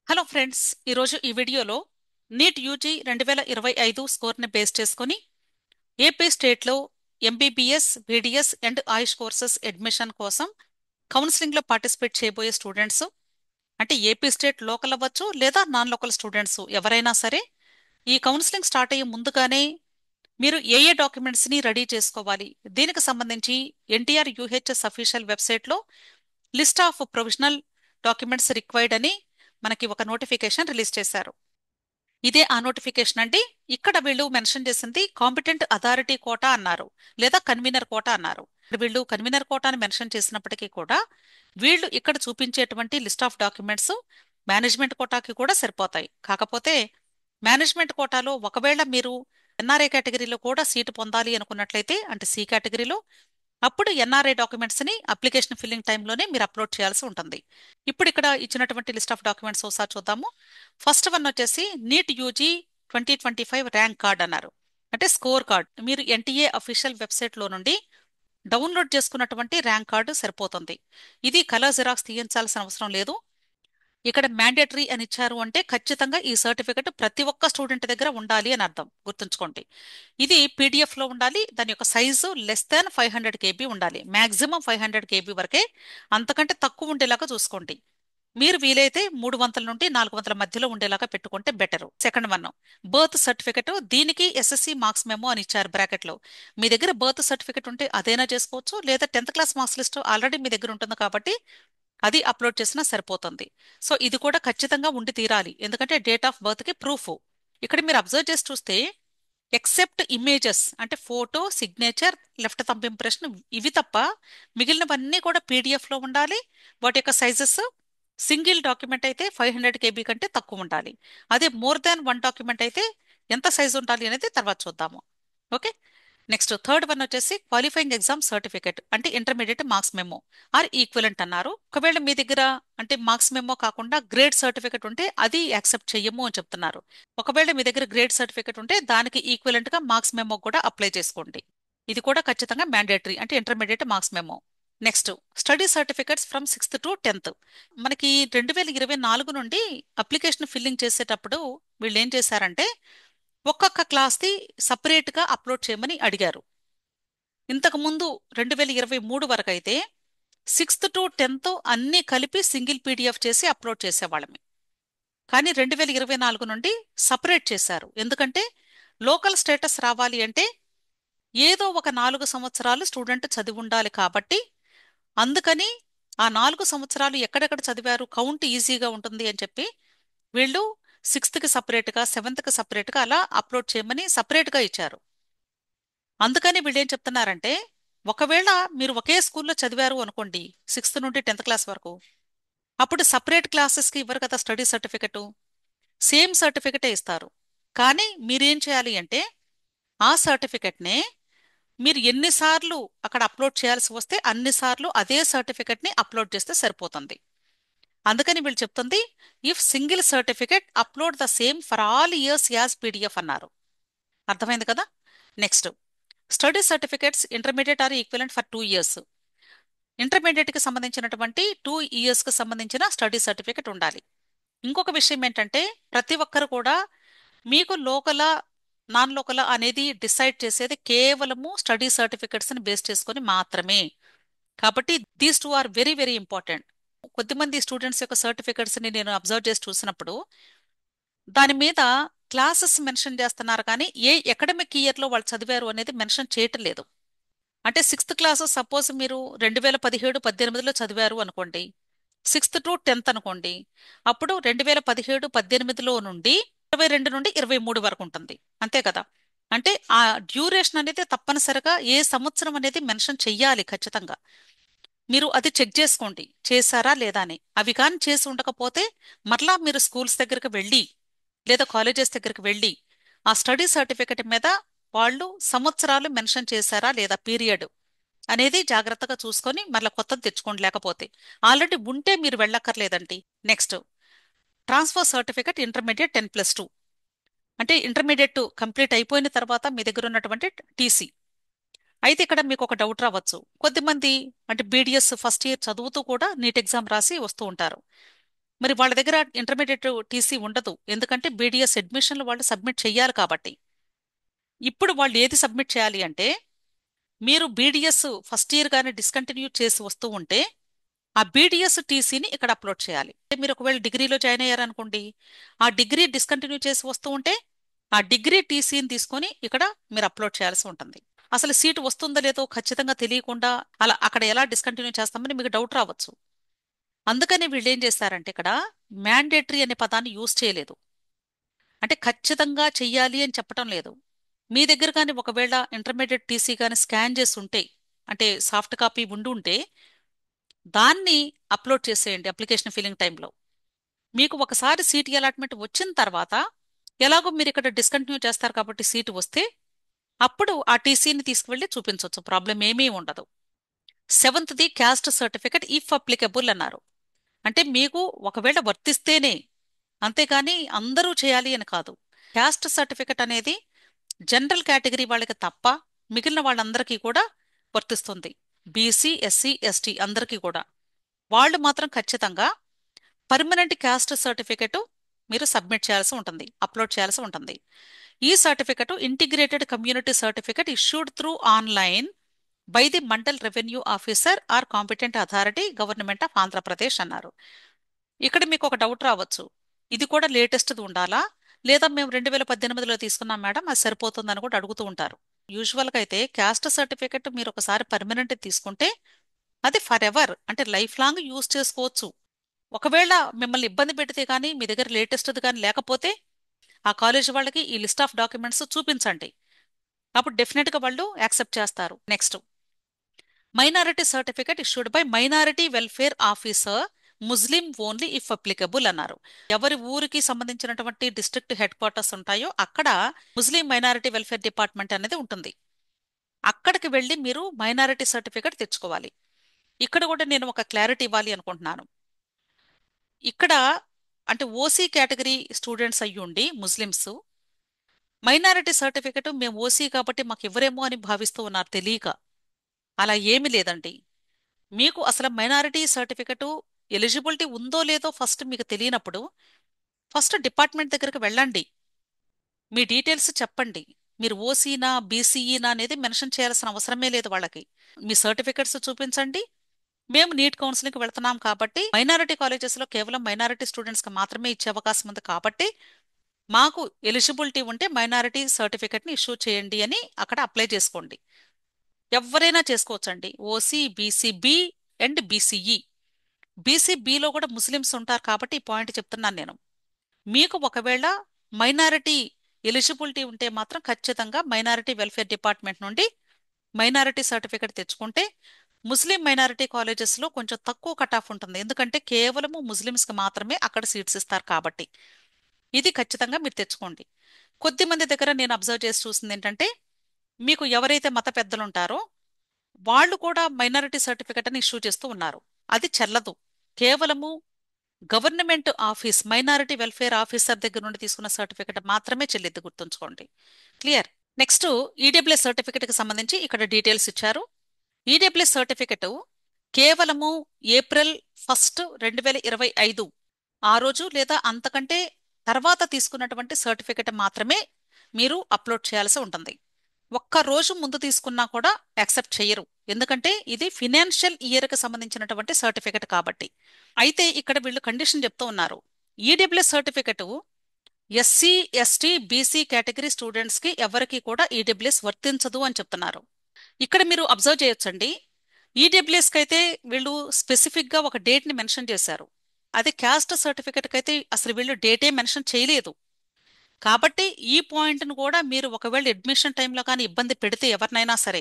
Hello friends, ఈరోజు ఈ వీడియోలో నీట్ యూజీ 2025 స్కోర్ని బేస్ చేసుకొని ఏపీ స్టేట్లో MBBS, BDS and Ayush courses admission కోసం కౌన్సిలింగ్లో పార్టిసిపేట్ చేయబోయే స్టూడెంట్స్, అంటే ఏపీ స్టేట్ లోకల్ అవ్వచ్చు లేదా నాన్ లోకల్ స్టూడెంట్స్ ఎవరైనా సరే ఈ కౌన్సిలింగ్ స్టార్ట్ అయ్యే ముందుగానే మీరు ఏ ఏ డాక్యుమెంట్స్ని రెడీ చేసుకోవాలి, దీనికి సంబంధించి ఎన్టీఆర్ యూహెచ్ఎస్ అఫీషియల్ వెబ్సైట్లో list of provisional documents required అని మనకి ఒక నోటిఫికేషన్ రిలీజ్ చేశారు. ఇదే ఆ నోటిఫికేషన్ అండి. ఇక్కడ వీళ్ళు మెన్షన్ చేసింది కాంపిటెంట్ అథారిటీ కోటా అన్నారు, లేదా కన్వీనర్ కోటా అన్నారు. వీళ్ళు కన్వీనర్ కోటా అని మెన్షన్ చేసినప్పటికీ కూడా వీళ్ళు ఇక్కడ చూపించేటువంటి లిస్ట్ ఆఫ్ డాక్యుమెంట్స్ మేనేజ్మెంట్ కోటాకి కూడా సరిపోతాయి. కాకపోతే మేనేజ్మెంట్ కోటాలో ఒకవేళ మీరు ఎన్ఆర్ఐ కేటగిరీలో కూడా సీటు పొందాలి అనుకున్నట్లయితే, అంటే సి కేటగిరీలో, అప్పుడు ఎన్ఆర్ఐ డాక్యుమెంట్స్ ని అప్లికేషన్ ఫిల్లింగ్ టైంలోనే మీరు అప్లోడ్ చేయాల్సి ఉంటుంది. ఇప్పుడు ఇక్కడ ఇచ్చినటువంటి లిస్ట్ ఆఫ్ డాక్యుమెంట్స్ ఒకసారి చూద్దాము. ఫస్ట్ వన్ వచ్చేసి నీట్ యూజీ 2025 ర్యాంక్ కార్డ్ అన్నారు, అంటే స్కోర్ కార్డ్. మీరు ఎన్టీఏ అఫీషియల్ వెబ్సైట్ లో నుండి డౌన్లోడ్ చేసుకున్నటువంటి ర్యాంక్ కార్డు సరిపోతుంది. ఇది కలర్ జిరాక్స్ తీయించాల్సిన అవసరం లేదు. ఇక్కడ మ్యాండేటరీ అని ఇచ్చారు అంటే ఖచ్చితంగా ఈ సర్టిఫికెట్ ప్రతి ఒక్క స్టూడెంట్ దగ్గర ఉండాలి అని అర్థం, గుర్తుంచుకోండి. ఇది పీడిఎఫ్ లో ఉండాలి. దాని యొక్క సైజు <500 KB ఉండాలి. మాక్సిమం 500 KB వరకే, అంతకంటే తక్కువ ఉండేలాగా చూసుకోండి. మీరు వీలైతే 300 నుండి 400 మధ్యలో ఉండేలాగా పెట్టుకుంటే better. Second one, birth certificate. దీనికి ఎస్ఎస్సి మార్క్స్ మెమో అని ఇచ్చారు బ్రాకెట్ లో. మీ దగ్గర బర్త్ సర్టిఫికెట్ ఉంటే అదైనా చేసుకోవచ్చు, లేదా 10th class marks list already మీ దగ్గర ఉంటుంది కాబట్టి అది అప్లోడ్ చేసినా సరిపోతుంది. సో ఇది కూడా ఖచ్చితంగా ఉండి తీరాలి, ఎందుకంటే డేట్ ఆఫ్ బర్త్ కి ప్రూఫ్. ఇక్కడ మీరు అబ్జర్వ్ చేసి చూస్తే ఎక్సెప్ట్ ఇమేజెస్, అంటే photo, signature, left thumb impression, ఇవి తప్ప మిగిలినవన్నీ కూడా పీడిఎఫ్ లో ఉండాలి. వాటి యొక్క సైజెస్ సింగిల్ డాక్యుమెంట్ అయితే 500 KB కంటే తక్కువ ఉండాలి. అదే మోర్ దాన్ వన్ డాక్యుమెంట్ అయితే ఎంత సైజు ఉండాలి అనేది తర్వాత చూద్దాము. ఓకే. నెక్స్ట్ థర్డ్ వన్ వచ్చేసి క్వాలిఫైయింగ్ ఎగ్జామ్ సర్టిఫికేట్, అంటే intermediate marks memo are equivalent అన్నారు. ఒకవేళ మీ దగ్గర అంటే మార్క్స్ మెమో కాకుండా గ్రేడ్ సర్టిఫికేట్ ఉంటే అది యాక్సెప్ట్ చెయ్యము అని చెప్తున్నారు. ఒకవేళ మీ దగ్గర గ్రేడ్ సర్టిఫికేట్ ఉంటే దానికి ఈక్వలెంట్ గా మార్క్స్ మెమో కూడా అప్లై చేసుకోండి. ఇది కూడా ఖచ్చితంగా మ్యాండేటరీ, అంటే intermediate marks memo. Next study certificates from 6th to 10th. మనకి 2024 నుండి అప్లికేషన్ ఫిల్లింగ్ చేసేటప్పుడు వీళ్ళు ఏం చేశారంటే ఒక్కొక్క క్లాస్ది సపరేట్గా అప్లోడ్ చేయమని అడిగారు. ఇంతకు ముందు 2023 వరకు అయితే 6th to 10th అన్నీ కలిపి సింగిల్ పీడిఎఫ్ చేసి అప్లోడ్ చేసేవాళ్ళమే. కానీ 2024 నుండి సపరేట్ చేశారు. ఎందుకంటే లోకల్ స్టేటస్ రావాలి అంటే ఏదో ఒక 4 సంవత్సరాలు స్టూడెంట్ చదివి ఉండాలి కాబట్టి, అందుకని ఆ 4 సంవత్సరాలు ఎక్కడెక్కడ చదివారు కౌంట్ ఈజీగా ఉంటుంది అని చెప్పి వీళ్ళు 6th కి సపరేట్గా, 7th కి సపరేట్గా అలా అప్లోడ్ చేయమని సపరేట్గా ఇచ్చారు. అందుకని వీళ్ళు ఏం చెప్తున్నారంటే, ఒకవేళ మీరు ఒకే స్కూల్లో చదివారు అనుకోండి 6th నుండి 10th క్లాస్ వరకు, అప్పుడు సపరేట్ క్లాసెస్కి ఇవ్వరు కదా స్టడీ సర్టిఫికెట్, సేమ్ సర్టిఫికెటే ఇస్తారు. కానీ మీరేం చేయాలి అంటే ఆ సర్టిఫికెట్నే మీరు ఎన్నిసార్లు అక్కడ అప్లోడ్ చేయాల్సి వస్తే అన్నిసార్లు అదే సర్టిఫికెట్ని అప్లోడ్ చేస్తే సరిపోతుంది. అందుకని వీళ్ళు చెప్తుంది, if single certificate upload the same for all years as PDF అన్నారు. అర్థమైంది కదా. Next study certificates intermediate or equivalent for 2 years. ఇంటర్మీడియట్కి సంబంధించినటువంటి 2 yearsకి సంబంధించిన స్టడీ సర్టిఫికేట్ ఉండాలి. ఇంకొక విషయం ఏంటంటే ప్రతి ఒక్కరు కూడా మీకు లోకలా నాన్ లోకలా అనేది డిసైడ్ చేసేది కేవలము స్టడీ సర్టిఫికెట్స్ని బేస్ చేసుకొని మాత్రమే. కాబట్టి these two are very very important. కొద్దిమంది స్టూడెంట్స్ యొక్క సర్టిఫికెట్స్ని నేను అబ్జర్వ్ చేసి చూసినప్పుడు దాని మీద క్లాసెస్ మెన్షన్ చేస్తున్నారు, కానీ ఏ అకాడమిక్ ఇయర్లో వాళ్ళు చదివారు అనేది మెన్షన్ చేయటం లేదు. అంటే 6th క్లాస్ సపోజ్ మీరు 2017-18లో చదివారు అనుకోండి, 6th to 10th అనుకోండి, అప్పుడు 2017-18లో నుండి 22 నుండి 23 వరకు ఉంటుంది, అంతే కదా. అంటే ఆ డ్యూరేషన్ అనేది తప్పనిసరిగా ఏ సంవత్సరం అనేది మెన్షన్ చెయ్యాలి ఖచ్చితంగా. మీరు అది చెక్ చేసుకోండి చేశారా లేదా అని. అవి కానీ చేసి ఉండకపోతే మరలా మీరు స్కూల్స్ దగ్గరికి వెళ్ళి లేదా కాలేజెస్ దగ్గరికి వెళ్ళి ఆ స్టడీ సర్టిఫికెట్ మీద వాళ్ళు సంవత్సరాలు మెన్షన్ చేశారా లేదా పీరియడ్ అనేది జాగ్రత్తగా చూసుకొని మళ్ళీ కొత్తది తెచ్చుకోండి. లేకపోతే ఆల్రెడీ ఉంటే మీరు వెళ్ళక్కర్లేదండి. నెక్స్ట్ ట్రాన్స్ఫర్ సర్టిఫికెట్ ఇంటర్మీడియట్ 10+2, అంటే ఇంటర్మీడియట్ కంప్లీట్ అయిపోయిన తర్వాత మీ దగ్గర ఉన్నటువంటి టీసీ. అయితే ఇక్కడ మీకు ఒక డౌట్ రావచ్చు, కొద్దిమంది అంటే బీడిఎస్ ఫస్ట్ ఇయర్ చదువుతూ కూడా నీట్ ఎగ్జామ్ రాసి వస్తూ ఉంటారు. మరి వాళ్ళ దగ్గర ఇంటర్మీడియట్ టీసీ ఉండదు, ఎందుకంటే బీడీఎస్ అడ్మిషన్లు వాళ్ళు సబ్మిట్ చేయాలి కాబట్టి. ఇప్పుడు వాళ్ళు ఏది సబ్మిట్ చేయాలి అంటే, మీరు బీడీఎస్ ఫస్ట్ ఇయర్ కానీ డిస్కంటిన్యూ చేసి వస్తూ ఉంటే ఆ బీడీఎస్ టీసీని ఇక్కడ అప్లోడ్ చేయాలి. మీరు ఒకవేళ డిగ్రీలో జాయిన్ అయ్యారనుకోండి, ఆ డిగ్రీ డిస్కంటిన్యూ చేసి వస్తూ ఉంటే ఆ డిగ్రీ టీసీని తీసుకొని ఇక్కడ మీరు అప్లోడ్ చేయాల్సి ఉంటుంది. అసలు సీటు వస్తుందో లేదో ఖచ్చితంగా తెలియకుండా అలా అక్కడ ఎలా డిస్కంటిన్యూ చేస్తామని మీకు డౌట్ రావచ్చు. అందుకని వీళ్ళు ఏం చేస్తారంటే ఇక్కడ మ్యాండేటరీ అనే పదాన్ని యూజ్ చేయలేదు. అంటే ఖచ్చితంగా చెయ్యాలి అని చెప్పటం లేదు. మీ దగ్గర కానీ ఒకవేళ ఇంటర్మీడియట్ టీసీ కానీ స్కాన్ చేసి ఉంటే, అంటే సాఫ్ట్ కాపీ ఉండి ఉంటే దాన్ని అప్లోడ్ చేసేయండి అప్లికేషన్ ఫిల్లింగ్ టైంలో. మీకు ఒకసారి సీట్ అలాట్మెంట్ వచ్చిన తర్వాత ఎలాగో మీరు ఇక్కడ డిస్కంటిన్యూ చేస్తారు కాబట్టి సీటు వస్తే అప్పుడు ఆ టీసీని తీసుకువెళ్ళి చూపించవచ్చు, ప్రాబ్లం ఏమీ ఉండదు. సెవెంత్ది క్యాస్ట్ సర్టిఫికెట్ ఇఫ్ అప్లికబుల్ అన్నారు. అంటే మీకు ఒకవేళ వర్తిస్తేనే, అంతేగాని అందరూ చేయాలి అని కాదు. క్యాస్ట్ సర్టిఫికెట్ అనేది జనరల్ కేటగిరీ వాళ్ళకి తప్ప మిగిలిన వాళ్ళందరికీ కూడా వర్తిస్తుంది. బీసీ, ఎస్సీ, ఎస్టీ అందరికీ కూడా. వాళ్ళు మాత్రం ఖచ్చితంగా పర్మనెంట్ క్యాస్ట్ సర్టిఫికెట్ మీరు సబ్మిట్ చేయాల్సి ఉంటుంది, అప్లోడ్ చేయాల్సి ఉంటుంది. ఈ certificate integrated community certificate issued through online by the mandal revenue officer or competent authority government of Andhra Pradesh అన్నారు. ఇక్కడ మీకు ఒక డౌట్ రావచ్చు, ఇది కూడా లేటెస్ట్ది ఉండాలా, లేదా మేము 2018లో తీసుకున్నాం మేడం అది సరిపోతుందని కూడా అడుగుతూ ఉంటారు. యూజువల్గా అయితే క్యాస్ట్ సర్టిఫికెట్ మీరు ఒకసారి పర్మనెంట్ తీసుకుంటే అది ఫర్ ఎవర్, అంటే లైఫ్ లాంగ్ యూజ్ చేసుకోవచ్చు. ఒకవేళ మిమ్మల్ని ఇబ్బంది పెడితే కానీ మీ దగ్గర లేటెస్ట్ది కానీ లేకపోతే ఆ కాలేజ్ వాళ్ళకి ఈ లిస్ట్ ఆఫ్ డాక్యుమెంట్స్ చూపించండి, అప్పుడు డెఫినెట్గా వాళ్ళు యాక్సెప్ట్ చేస్తారు. Next, minority certificate issued by minority welfare officer Muslim only if applicable అన్నారు. ఎవరి ఊరికి సంబంధించినటువంటి డిస్ట్రిక్ట్ హెడ్ క్వార్టర్స్ ఉంటాయో అక్కడ ముస్లిం మైనారిటీ వెల్ఫేర్ డిపార్ట్మెంట్ అనేది ఉంటుంది. అక్కడికి వెళ్ళి మీరు మైనారిటీ సర్టిఫికెట్ తెచ్చుకోవాలి. ఇక్కడ కూడా నేను ఒక క్లారిటీ ఇవ్వాలి అనుకుంటున్నాను. ఇక్కడ అంటే ఓసీ కేటగిరీ స్టూడెంట్స్ అయ్యుండి ముస్లిమ్స్ మైనారిటీ సర్టిఫికెట్ మేము ఓసీ కాబట్టి మాకు ఇవ్వరేమో అని భావిస్తూ ఉన్నారు తెలియక. అలా ఏమీ లేదండి. మీకు అసలు మైనారిటీ సర్టిఫికెట్ ఎలిజిబిలిటీ ఉందో లేదో ఫస్ట్ మీకు తెలియనప్పుడు ఫస్ట్ డిపార్ట్మెంట్ దగ్గరికి వెళ్ళండి, మీ డీటెయిల్స్ చెప్పండి. మీరు ఓసీనా బీసీఈనా అనేది మెన్షన్ చేయాల్సిన అవసరమే లేదు వాళ్ళకి. మీ సర్టిఫికెట్స్ చూపించండి, మేము నీట్ కౌన్సిలింగ్కి వెళ్తున్నాం కాబట్టి మైనారిటీ కాలేజెస్లో కేవలం మైనారిటీ స్టూడెంట్స్కి మాత్రమే ఇచ్చే అవకాశం ఉంది కాబట్టి మాకు ఎలిజిబిలిటీ ఉంటే మైనారిటీ సర్టిఫికెట్ని ఇష్యూ చేయండి అని అక్కడ అప్లై చేసుకోండి. ఎవరైనా చేసుకోవచ్చండి, ఓసీ, బీసీబీ అండ్ బీసీఈ. బీసీబీలో కూడా ముస్లిమ్స్ ఉంటారు కాబట్టి ఈ పాయింట్ చెప్తున్నాను నేను. మీకు ఒకవేళ మైనారిటీ ఎలిజిబిలిటీ ఉంటే మాత్రం ఖచ్చితంగా మైనారిటీ వెల్ఫేర్ డిపార్ట్మెంట్ నుండి మైనారిటీ సర్టిఫికెట్ తెచ్చుకుంటే ముస్లిం మైనారిటీ కాలేజెస్లో కొంచెం తక్కువ కట్ ఆఫ్ ఉంటుంది, ఎందుకంటే కేవలము ముస్లిమ్స్కి మాత్రమే అక్కడ సీట్స్ ఇస్తారు కాబట్టి. ఇది ఖచ్చితంగా మీరు తెచ్చుకోండి. కొద్దిమంది దగ్గర నేను అబ్జర్వ్ చేసి చూసింది ఏంటంటే, మీకు ఎవరైతే మత పెద్దలు ఉంటారో వాళ్ళు కూడా మైనారిటీ సర్టిఫికెట్ అని ఇష్యూ చేస్తూ ఉన్నారు. అది చెల్లదు. కేవలము government office minority welfare officer దగ్గర నుండి తీసుకున్న సర్టిఫికెట్ మాత్రమే చెల్లిద్ది, గుర్తుంచుకోండి. క్లియర్? నెక్స్ట్, ఈడబ్ల్యూఎస్ సర్టిఫికెట్కి సంబంధించి ఇక్కడ డీటెయిల్స్ ఇచ్చారు. ఈడబ్ల్యూఎస్ సర్టిఫికెట్ కేవలము ఏప్రిల్ 1, 2025 ఆ రోజు లేదా అంతకంటే తర్వాత తీసుకున్నటువంటి సర్టిఫికెట్ మాత్రమే మీరు అప్లోడ్ చేయాల్సి ఉంటుంది. ఒక్క రోజు ముందు తీసుకున్నా కూడా యాక్సెప్ట్ చేయరు, ఎందుకంటే ఇది ఫినాన్షియల్ ఇయర్కి సంబంధించినటువంటి సర్టిఫికెట్ కాబట్టి. అయితే ఇక్కడ వీళ్ళు కండిషన్ చెప్తూ ఉన్నారు, EWS certificate SC, ST, BC category స్టూడెంట్స్కి ఎవరికి కూడా ఈడబ్ల్యూఎస్ వర్తించదు అని చెప్తున్నారు. ఇక్కడ మీరు అబ్జర్వ్ చేయొచ్చండి, ఈడబ్ల్యూఎస్కి అయితే వీళ్ళు స్పెసిఫిక్గా ఒక డేట్ని మెన్షన్ చేశారు. అదే క్యాస్ట్ సర్టిఫికెట్కి అయితే అసలు వీళ్ళు డేటే మెన్షన్ చేయలేదు. కాబట్టి ఈ పాయింట్ను కూడా మీరు ఒకవేళ అడ్మిషన్ టైంలో కానీ ఇబ్బంది పెడితే ఎవరినైనా సరే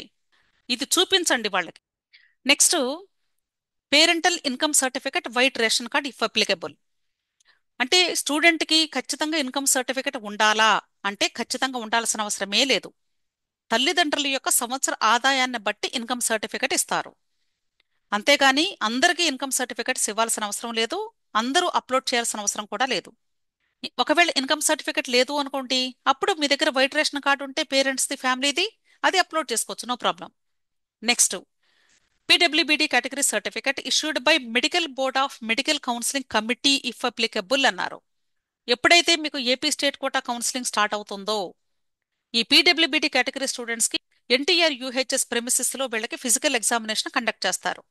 ఇది చూపించండి వాళ్ళకి. Next, parental income certificate white ration card if applicable. అంటే స్టూడెంట్కి ఖచ్చితంగా ఇన్కమ్ సర్టిఫికెట్ ఉండాలా అంటే ఖచ్చితంగా ఉండాల్సిన అవసరమే లేదు. తల్లిదండ్రుల యొక్క సంవత్సర ఆదాయాన్ని బట్టి ఇన్కమ్ సర్టిఫికెట్ ఇస్తారు, అంతేగాని అందరికీ ఇన్కమ్ సర్టిఫికెట్స్ ఇవ్వాల్సిన అవసరం లేదు, అందరూ అప్లోడ్ చేయాల్సిన అవసరం కూడా లేదు. ఒకవేళ ఇన్కమ్ సర్టిఫికెట్ లేదు అనుకోండి, అప్పుడు మీ దగ్గర వైట్ రేషన్ కార్డు ఉంటే పేరెంట్స్ది ఫ్యామిలీది అది అప్లోడ్ చేసుకోవచ్చు, no problem. Next, PWBD category certificate issued by medical board of medical counselling committee if applicable అన్నారు. ఎప్పుడైతే మీకు AP state quota counselling start అవుతుందో ఈ పీడబ్ల్యూబీడీ కేటగిరీ స్టూడెంట్స్ కి ఎన్టీఆర్ యూహెచ్ఎస్ ప్రెమిసెస్ లో వీళ్ళకి ఫిజికల్ ఎగ్జామినేషన్ కండక్ట్ చేస్తారు.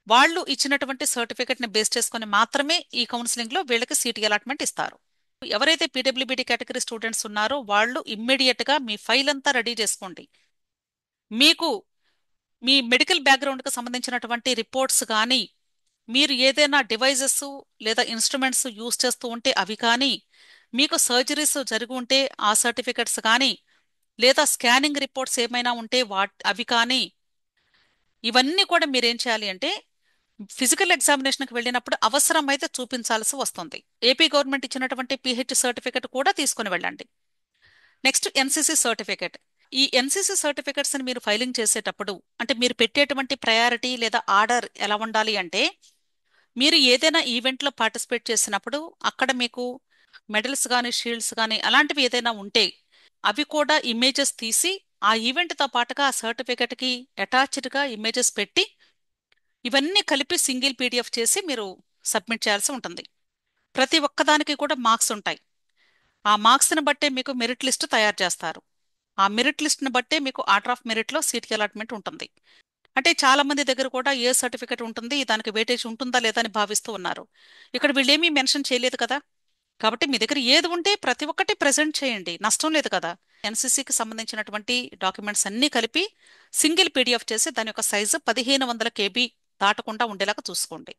వాళ్ళు ఇచ్చినటువంటి సర్టిఫికెట్ ని బేస్ చేసుకుని మాత్రమే ఈ కౌన్సిలింగ్ లో వీళ్ళకి సీట్ అలాట్మెంట్ ఇస్తారు. ఎవరైతే పీడబ్ల్యూబీడీ కేటగిరీ స్టూడెంట్స్ ఉన్నారో వాళ్ళు ఇమ్మీడియట్ గా మీ ఫైల్ అంతా రెడీ చేసుకోండి. మీకు మీ మెడికల్ బ్యాక్గ్రౌండ్ కి సంబంధించినటువంటి రిపోర్ట్స్ కానీ, మీరు ఏదైనా డివైజెస్ లేదా ఇన్స్ట్రుమెంట్స్ యూజ్ చేస్తూ ఉంటే అవి కానీ, మీకు సర్జరీస్ జరిగి ఉంటే ఆ సర్టిఫికెట్స్ కానీ, లేదా స్కానింగ్ రిపోర్ట్స్ ఏమైనా ఉంటే అవి కానీ, ఇవన్నీ కూడా మీరేం చేయాలి అంటే ఫిజికల్ ఎగ్జామినేషన్కి వెళ్ళినప్పుడు అవసరమైతే చూపించాల్సి వస్తుంది. ఏపీ గవర్నమెంట్ ఇచ్చినటువంటి పిహెచ్ సర్టిఫికెట్ కూడా తీసుకుని వెళ్ళండి. Next NCC certificate. ఈ ఎన్సీసీ సర్టిఫికెట్స్ ని మీరు ఫైలింగ్ చేసేటప్పుడు అంటే మీరు పెట్టేటువంటి ప్రయారిటీ లేదా ఆర్డర్ ఎలా ఉండాలి అంటే, మీరు ఏదైనా ఈవెంట్లో పార్టిసిపేట్ చేసినప్పుడు అక్కడ మీకు మెడల్స్ కానీ షీల్డ్స్ కానీ అలాంటివి ఏదైనా ఉంటే అవి కూడా ఇమేజెస్ తీసి ఆ ఈవెంట్తో పాటుగా ఆ సర్టిఫికెట్కి అటాచ్డ్గా ఇమేజెస్ పెట్టి ఇవన్నీ కలిపి సింగిల్ పీడిఎఫ్ చేసి మీరు సబ్మిట్ చేయాల్సి ఉంటుంది. ప్రతి ఒక్కదానికి కూడా మార్క్స్ ఉంటాయి. ఆ మార్క్స్ని బట్టే మీకు మెరిట్ లిస్ట్ తయారు చేస్తారు. ఆ మెరిట్ లిస్ట్ని బట్టే మీకు ఆర్డర్ ఆఫ్ మెరిట్లో సీట్ అలాట్మెంట్ ఉంటుంది. అంటే చాలా మంది దగ్గర కూడా ఏ సర్టిఫికెట్ ఉంటుంది, దానికి వెయిటేజ్ ఉంటుందా లేదా అని భావిస్తూ ఉన్నారు. ఇక్కడ వీళ్ళేమీ మెన్షన్ చేయలేదు కదా, కాబట్టి మీ దగ్గర ఏది ఉంటే ప్రతి ఒక్కటి ప్రెజెంట్ చేయండి, నష్టం లేదు కదా. ఎన్సీసీకి సంబంధించినటువంటి డాక్యుమెంట్స్ అన్నీ కలిపి సింగిల్ పీడిఎఫ్ చేసి దాని యొక్క సైజు 1500 KB దాటకుండా ఉండేలాగా చూసుకోండి.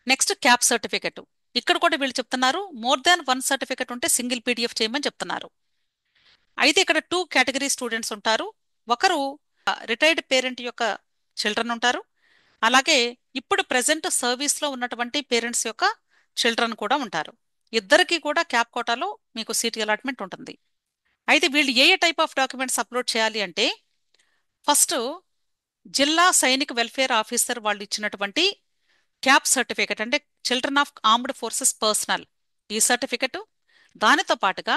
Next cap certificate. ఇక్కడ కూడా వీళ్ళు చెప్తున్నారు మోర్ దాన్ 1 సర్టిఫికెట్ ఉంటే సింగిల్ పీడిఎఫ్ చేయమని చెప్తున్నారు. అయితే ఇక్కడ 2 కేటగిరీ స్టూడెంట్స్ ఉంటారు. ఒకరు రిటైర్డ్ పేరెంట్ యొక్క చిల్డ్రన్ ఉంటారు. అలాగే ఇప్పుడు ప్రెసెంట్ సర్వీస్లో ఉన్నటువంటి పేరెంట్స్ యొక్క చిల్డ్రన్ కూడా ఉంటారు. ఇద్దరికి కూడా క్యాప్ కోటాలో మీకు సీట్ అలాట్మెంట్ ఉంటుంది. అయితే వీళ్ళు ఏ టైప్ ఆఫ్ డాక్యుమెంట్స్ అప్లోడ్ చేయాలి అంటే, ఫస్ట్ జిల్లా సైనిక్ వెల్ఫేర్ ఆఫీసర్ వాళ్ళు ఇచ్చినటువంటి క్యాప్ సర్టిఫికెట్ అంటే children of armed forces personnel ఈ సర్టిఫికెట్, దానితో పాటుగా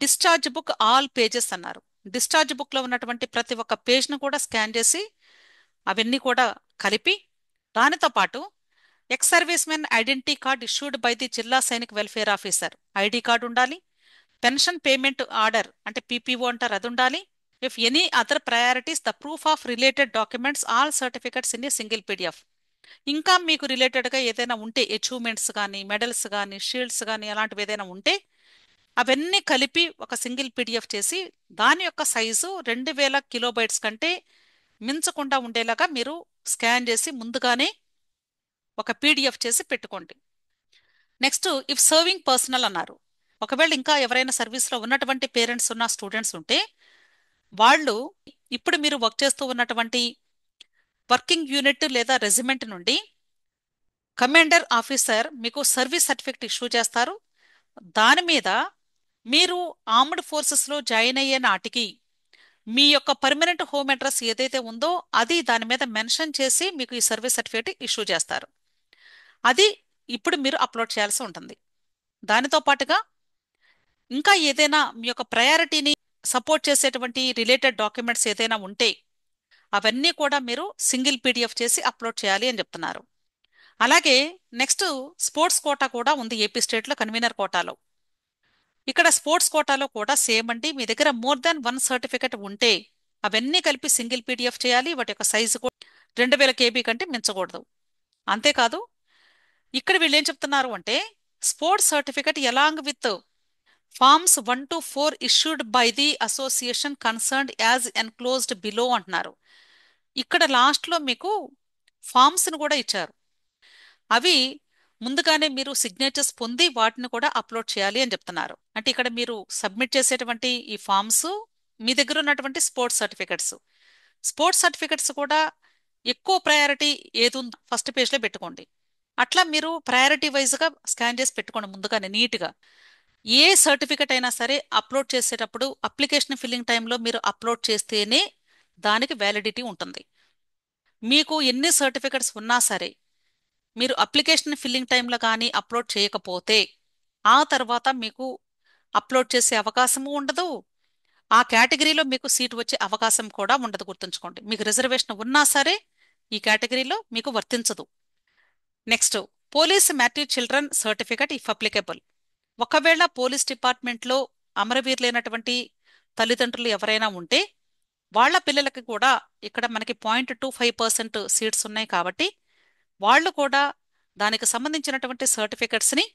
డిశ్చార్జ్ బుక్ ఆల్ పేజెస్ అన్నారు. డిశ్చార్జ్ బుక్ లో ఉన్నటువంటి ప్రతి ఒక్క పేజ్ను కూడా స్కాన్ చేసి అవన్నీ కూడా కలిపి, దానితో పాటు ex service men identity card issued by the Zila Sainik welfare officer ID card ఉండాలి. పెన్షన్ పేమెంట్ ఆర్డర్ అంటే పీపీఓ అంటారు, అది ఉండాలి. If any other priorities the proof of related documents all certificates in a single PDF. ఇంకా మీకు రిలేటెడ్గా ఏదైనా ఉంటే అచీవ్మెంట్స్ కానీ, మెడల్స్ కానీ, షీల్డ్స్ కానీ అలాంటివి ఏదైనా ఉంటే అవన్నీ కలిపి ఒక సింగిల్ పీడిఎఫ్ చేసి దాని యొక్క సైజు 2000 కిలోబైట్స్ కంటే మించకుండా ఉండేలాగా మీరు స్కాన్ చేసి ముందుగానే ఒక పీడిఎఫ్ చేసి పెట్టుకోండి. నెక్స్ట్ ఇఫ్ సర్వింగ్ పర్సనల్ అన్నారు. ఒకవేళ ఇంకా ఎవరైనా సర్వీస్లో ఉన్నటువంటి పేరెంట్స్ ఉన్న స్టూడెంట్స్ ఉంటే వాళ్ళు ఇప్పుడు మీరు వర్క్ చేస్తూ ఉన్నటువంటి వర్కింగ్ యూనిట్ లేదా రెజిమెంట్ నుండి కమాండర్ ఆఫీసర్ మీకు సర్వీస్ సర్టిఫికెట్ ఇష్యూ చేస్తారు. దాని మీద మీరు ఆర్మ్డ్ ఫోర్సెస్లో జాయిన్ అయ్యే నాటికి మీ యొక్క పర్మనెంట్ హోమ్ అడ్రస్ ఏదైతే ఉందో అది దాని మీద మెన్షన్ చేసి మీకు ఈ సర్వీస్ సర్టిఫికేట్ ఇష్యూ చేస్తారు. అది ఇప్పుడు మీరు అప్లోడ్ చేయాల్సి ఉంటుంది. దానితో పాటుగా ఇంకా ఏదైనా మీ యొక్క ప్రయారిటీని సపోర్ట్ చేసేటువంటి రిలేటెడ్ డాక్యుమెంట్స్ ఏదైనా ఉంటే అవన్నీ కూడా మీరు సింగిల్ పీడిఎఫ్ చేసి అప్లోడ్ చేయాలి అని చెప్తున్నారు. అలాగే నెక్స్ట్ స్పోర్ట్స్ కోటా కూడా ఉంది ఏపీ స్టేట్లో కన్వీనర్ కోటాలో. ఇక్కడ స్పోర్ట్స్ కోటాలో కూడా సేమ్ అండి, మీ దగ్గర మోర్ దాన్ 1 సర్టిఫికెట్ ఉంటే అవన్నీ కలిపి సింగిల్ పీడిఎఫ్ చేయాలి. వాటి యొక్క సైజు కూడా 2000 KB కంటే మించకూడదు. అంతేకాదు ఇక్కడ వీళ్ళు ఏం చెప్తున్నారు అంటే sports certificate along with forms 1 to 4 issued by the association concerned as enclosed below అంటున్నారు. ఇక్కడ లాస్ట్లో మీకు ఫార్మ్స్ను కూడా ఇచ్చారు. అవి ముందుగానే మీరు సిగ్నేచర్స్ పొంది వాటిని కూడా అప్లోడ్ చేయాలి అని చెప్తున్నారు. అంటే ఇక్కడ మీరు సబ్మిట్ చేసేటువంటి ఈ ఫామ్స్ మీ దగ్గర ఉన్నటువంటి స్పోర్ట్స్ సర్టిఫికెట్స్ కూడా ఎక్కువ ప్రయారిటీ ఏది ఉందో ఫస్ట్ పేజ్లో పెట్టుకోండి. అట్లా మీరు ప్రయారిటీ వైజ్గా స్కాన్ చేసి పెట్టుకోండి ముందుగానే నీట్గా. ఏ సర్టిఫికెట్ అయినా సరే అప్లోడ్ చేసేటప్పుడు అప్లికేషన్ ఫిల్లింగ్ టైంలో మీరు అప్లోడ్ చేస్తేనే దానికి వ్యాలిడిటీ ఉంటుంది. మీకు ఎన్ని సర్టిఫికెట్స్ ఉన్నా సరే మీరు అప్లికేషన్ ఫిల్లింగ్ టైంలో కానీ అప్లోడ్ చేయకపోతే ఆ తర్వాత మీకు అప్లోడ్ చేసే అవకాశము ఉండదు. ఆ కేటగిరీలో మీకు సీట్ వచ్చే అవకాశం కూడా ఉండదు. గుర్తుంచుకోండి, మీకు రిజర్వేషన్ ఉన్నా సరే ఈ కేటగిరీలో మీకు వర్తించదు. నెక్స్ట్, పోలీస్ మ్యాట్యూ చిల్డ్రన్ సర్టిఫికెట్ ఇఫ్ అప్లికబుల్. ఒకవేళ పోలీస్ డిపార్ట్మెంట్లో అమరవీరులైనటువంటి తల్లిదండ్రులు ఎవరైనా ఉంటే వాళ్ళ పిల్లలకి కూడా ఇక్కడ మనకి 0.25% సీట్స్ ఉన్నాయి కాబట్టి వాళ్ళు కూడా దానికి సంబంధించినటువంటి సర్టిఫికెట్స్ని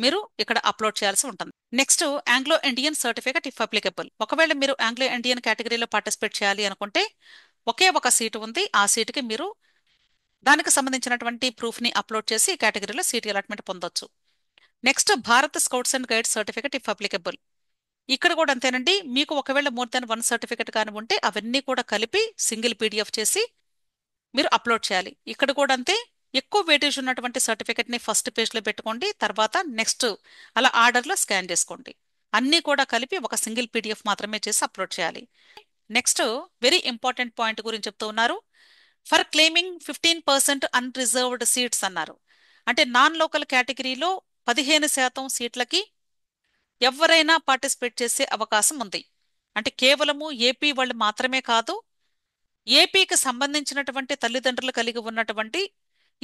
మీరు ఇక్కడ అప్లోడ్ చేయాల్సి ఉంటుంది. Next, Anglo Indian certificate if applicable. ఒకవేళ మీరు ఆంగ్లో ఇండియన్ కేటగిరీలో పార్టిసిపేట్ చేయాలి అనుకుంటే ఒకే ఒక సీటు ఉంది, ఆ సీటుకి మీరు దానికి సంబంధించినటువంటి ప్రూఫ్ని అప్లోడ్ చేసి ఈ కేటగిరీలో సీట్ అలాట్మెంట్ పొందొచ్చు. Next, Bharat scouts and guides certificate if applicable. ఇక్కడ కూడా అంతేనండి, మీకు ఒకవేళ మోర్ దాన్ 1 సర్టిఫికెట్ కానీ ఉంటే అవన్నీ కూడా కలిపి సింగిల్ పీడిఎఫ్ చేసి మీరు అప్లోడ్ చేయాలి. ఇక్కడ కూడా అంతే, ఎక్కువ వెయిటేజ్ ఉన్నటువంటి సర్టిఫికెట్ని ఫస్ట్ పేజ్లో పెట్టుకోండి, తర్వాత నెక్స్ట్ అలా ఆర్డర్లో స్కాన్ చేసుకోండి. అన్నీ కూడా కలిపి ఒక సింగిల్ పీడిఎఫ్ మాత్రమే చేసి అప్లోడ్ చేయాలి. నెక్స్ట్, వెరీ ఇంపార్టెంట్ పాయింట్ గురించి చెప్తూ ఉన్నారు. ఫర్ క్లెయిమింగ్ 15% అన్రిజర్వ్డ్ సీట్స్ అన్నారు. అంటే నాన్ లోకల్ కేటగిరీలో 15% సీట్లకి ఎవరైనా పార్టిసిపేట్ చేసే అవకాశం ఉంది. అంటే కేవలము ఏపీ వాళ్ళు మాత్రమే కాదు, ఏపీకి సంబంధించినటువంటి తల్లిదండ్రులు కలిగి ఉన్నటువంటి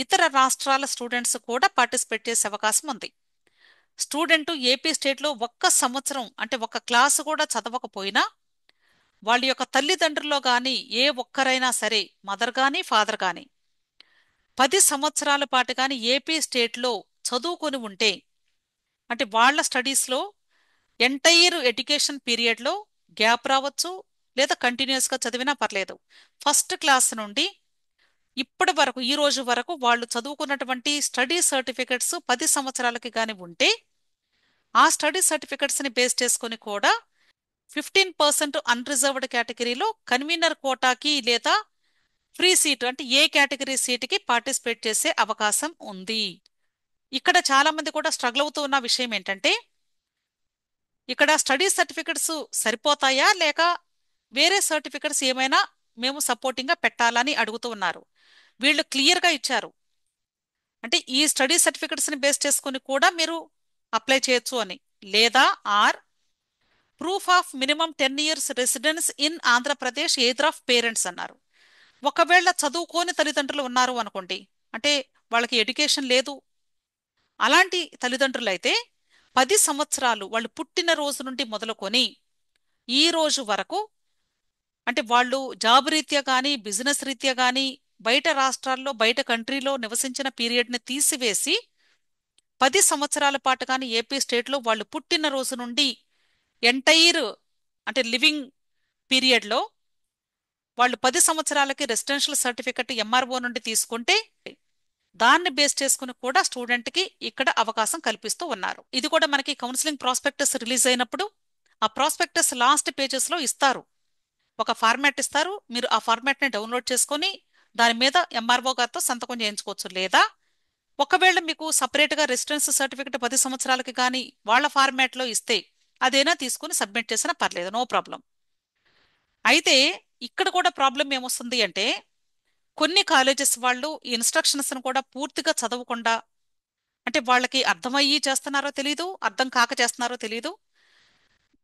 ఇతర రాష్ట్రాల స్టూడెంట్స్ కూడా పార్టిసిపేట్ చేసే అవకాశం ఉంది. స్టూడెంట్ ఏపీ స్టేట్లో ఒక్క సంవత్సరం అంటే ఒక క్లాసు కూడా చదవకపోయినా వాళ్ళ యొక్క తల్లిదండ్రుల్లో కానీ ఏ ఒక్కరైనా సరే, మదర్ కానీ ఫాదర్ కానీ 10 సంవత్సరాల పాటు కానీ ఏపీ స్టేట్లో చదువుకొని ఉంటే, అంటే వాళ్ళ స్టడీస్లో ఎంటైర్ ఎడ్యుకేషన్ పీరియడ్లో గ్యాప్ రావచ్చు, లేదా కంటిన్యూస్గా చదివినా పర్లేదు, ఫస్ట్ క్లాస్ నుండి ఇప్పటి వరకు ఈ రోజు వరకు వాళ్ళు చదువుకున్నటువంటి స్టడీ సర్టిఫికెట్స్ 10 సంవత్సరాలకి కానీ ఉంటే ఆ స్టడీ సర్టిఫికెట్స్ని బేస్ చేసుకొని కూడా 15% అన్రిజర్వ్డ్ కేటగిరీలో కన్వీనర్ కోటాకి లేదా ఫ్రీ సీట్ అంటే ఏ కేటగిరీ సీటుకి పార్టిసిపేట్ చేసే అవకాశం ఉంది. ఇక్కడ చాలా మంది కూడా స్ట్రగుల్ అవుతూ ఉన్న విషయం ఏంటంటే, ఇక్కడ స్టడీ సర్టిఫికెట్స్ సరిపోతాయా లేక వేరే సర్టిఫికెట్స్ ఏమైనా మేము సపోర్టింగ్గా పెట్టాలని అడుగుతూ ఉన్నారు. వీళ్ళు క్లియర్గా ఇచ్చారు, అంటే ఈ స్టడీ సర్టిఫికెట్స్ని బేస్ చేసుకుని కూడా మీరు అప్లై చేయొచ్చు అని, లేదా or proof of minimum 10 years residence in Andhra Pradesh either of parents అన్నారు. ఒకవేళ చదువుకోని తల్లిదండ్రులు ఉన్నారు అనుకోండి, అంటే వాళ్ళకి ఎడ్యుకేషన్ లేదు, అలాంటి తల్లిదండ్రులు అయితే 10 సంవత్సరాలు వాళ్ళు పుట్టిన రోజు నుండి మొదలుకొని ఈ రోజు వరకు, అంటే వాళ్ళు జాబ్ రీత్యా కానీ బిజినెస్ రీత్యా కానీ బయట రాష్ట్రాల్లో బయట కంట్రీలో నివసించిన పీరియడ్ని తీసివేసి 10 సంవత్సరాల పాటు కానీ ఏపీ స్టేట్లో వాళ్ళు పుట్టిన రోజు నుండి ఎంటైర్ అంటే లివింగ్ పీరియడ్లో వాళ్ళు 10 సంవత్సరాలకి రెసిడెన్షియల్ సర్టిఫికెట్ ఎంఆర్ఓ నుండి తీసుకుంటే దాన్ని బేస్ చేసుకుని కూడా స్టూడెంట్కి ఇక్కడ అవకాశం కల్పిస్తూ ఉన్నారు. ఇది కూడా మనకి కౌన్సిలింగ్ ప్రాస్పెక్టస్ రిలీజ్ అయినప్పుడు ఆ ప్రాస్పెక్టస్ లాస్ట్ పేజెస్లో ఇస్తారు, ఒక ఫార్మాట్ ఇస్తారు, మీరు ఆ ఫార్మాట్ని డౌన్లోడ్ చేసుకొని దాని మీద ఎంఆర్ఓ గారితో సంతకం చేయించుకోవచ్చు. లేదా ఒకవేళ మీకు సపరేట్గా రెసిడెన్స్ సర్టిఫికెట్ 10 సంవత్సరాలకి కానీ వాళ్ళ ఫార్మాట్లో ఇస్తే అదేనా తీసుకుని సబ్మిట్ చేసినా పర్లేదు, నో ప్రాబ్లం. అయితే ఇక్కడ కూడా ప్రాబ్లం ఏమొస్తుంది అంటే, కొన్ని కాలేజెస్ వాళ్ళు ఇన్స్ట్రక్షన్స్ను కూడా పూర్తిగా చదవకుండా, అంటే వాళ్ళకి అర్థమయ్యి చేస్తున్నారో తెలీదు, అర్థం కాక చేస్తున్నారో తెలీదు,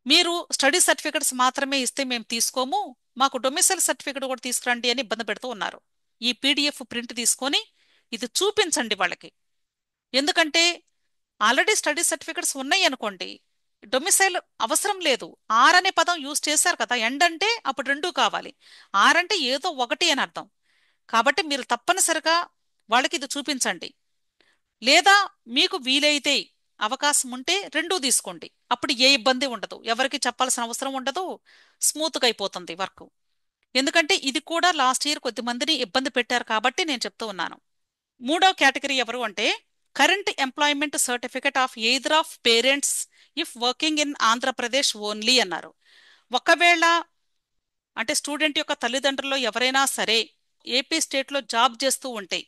మీరు స్టడీ సర్టిఫికెట్స్ మాత్రమే ఇస్తే మేము తీసుకోము, మాకు డొమిసైల్ సర్టిఫికెట్ కూడా తీసుకురండి అని ఇబ్బంది పెడుతూ ఉన్నారు. ఈ పీడిఎఫ్ ప్రింట్ తీసుకొని ఇది చూపించండి వాళ్ళకి. ఎందుకంటే ఆల్రెడీ స్టడీ సర్టిఫికెట్స్ ఉన్నాయి అనుకోండి, డొమిసైల్ అవసరం లేదు. ఆర్ అనే పదం యూజ్ చేశారు కదా, ఎండ్ అంటే అప్పుడు రెండూ కావాలి, ఆర్ అంటే ఏదో ఒకటి అని అర్థం. కాబట్టి మీరు తప్పనిసరిగా వాళ్ళకి ఇది చూపించండి. లేదా మీకు వీలైతే అవకాశం ఉంటే రెండూ తీసుకోండి, అప్పుడు ఏ ఇబ్బంది ఉండదు, ఎవరికి చెప్పాల్సిన అవసరం ఉండదు, స్మూత్గా అయిపోతుంది వర్క్. ఎందుకంటే ఇది కూడా లాస్ట్ ఇయర్ కొద్ది మందిని ఇబ్బంది పెట్టారు కాబట్టి నేను చెప్తూ ఉన్నాను. మూడో కేటగిరీ ఎవరు అంటే, current employment certificate of either of parents if working in Andhra Pradesh only అన్నారు. ఒకవేళ అంటే స్టూడెంట్ యొక్క తల్లిదండ్రుల్లో ఎవరైనా సరే ఏపీ స్టేట్లో జాబ్ చేస్తూ ఉంటే,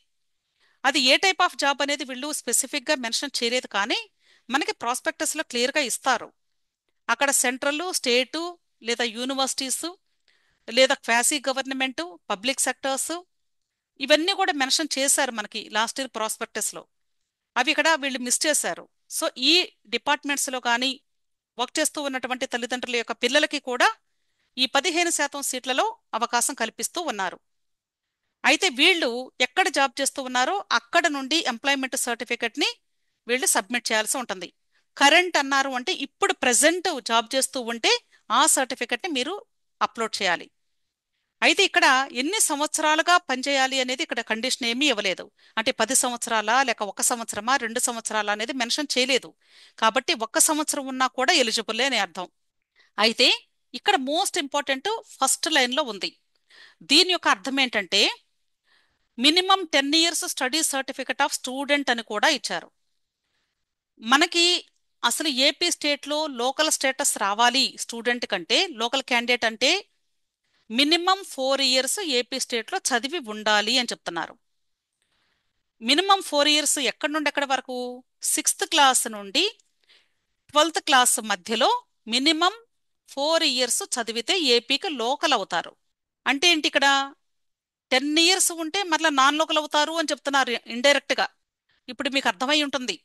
అది ఏ టైప్ ఆఫ్ జాబ్ అనేది వీళ్ళు స్పెసిఫిక్గా మెన్షన్ చేయలేదు, కానీ మనకి ప్రాస్పెక్టస్లో క్లియర్గా ఇస్తారు. అక్కడ సెంట్రల్, స్టేటు, లేదా యూనివర్సిటీసు, లేదా క్వాసీ గవర్నమెంటు, పబ్లిక్ సెక్టర్స్, ఇవన్నీ కూడా మెన్షన్ చేశారు మనకి లాస్ట్ ఇయర్ ప్రాస్పెక్టస్లో. అవి ఇక్కడ వీళ్ళు మిస్ చేశారు. సో ఈ డిపార్ట్మెంట్స్లో కానీ వర్క్ చేస్తూ ఉన్నటువంటి తల్లిదండ్రుల యొక్క పిల్లలకి కూడా ఈ 15% సీట్లలో అవకాశం కల్పిస్తూ ఉన్నారు. అయితే వీళ్ళు ఎక్కడ జాబ్ చేస్తూ ఉన్నారో అక్కడ నుండి ఎంప్లాయ్మెంట్ సర్టిఫికెట్ని వీళ్ళు సబ్మిట్ చేయాల్సి ఉంటుంది. కరెంట్ అన్నారు అంటే ఇప్పుడు ప్రెసెంట్ జాబ్ చేస్తూ ఉంటే ఆ సర్టిఫికెట్ని మీరు అప్లోడ్ చేయాలి. అయితే ఇక్కడ ఎన్ని సంవత్సరాలుగా పనిచేయాలి అనేది ఇక్కడ కండిషన్ ఏమీ ఇవ్వలేదు. అంటే 10 సంవత్సరాల లేక 1 సంవత్సరమా 2 సంవత్సరాల అనేది మెన్షన్ చేయలేదు. కాబట్టి 1 సంవత్సరం ఉన్నా కూడా ఎలిజిబుల్ అని అర్థం. అయితే ఇక్కడ మోస్ట్ ఇంపార్టెంట్ ఫస్ట్ లైన్లో ఉంది. దీని యొక్క అర్థం ఏంటంటే minimum 10 years study certificate of student అని కూడా ఇచ్చారు. మనకి అసలు ఏపీ స్టేట్లో లోకల్ స్టేటస్ రావాలి స్టూడెంట్ కంటే, లోకల్ క్యాండిడేట్ అంటే మినిమం 4 years ఏపీ స్టేట్లో చదివి ఉండాలి అని చెప్తున్నారు. మినిమం 4 years ఎక్కడి నుండి ఎక్కడి వరకు? 6th క్లాస్ నుండి 12th క్లాస్ మధ్యలో మినిమం 4 years చదివితే ఏపీకి లోకల్ అవుతారు. అంటే ఏంటి ఇక్కడ 10 years ఉంటే మరలా నాన్ లోకల్ అవుతారు అని చెప్తున్నారు ఇండైరెక్ట్గా. ఇప్పుడు మీకు అర్థమై ఉంటుంది.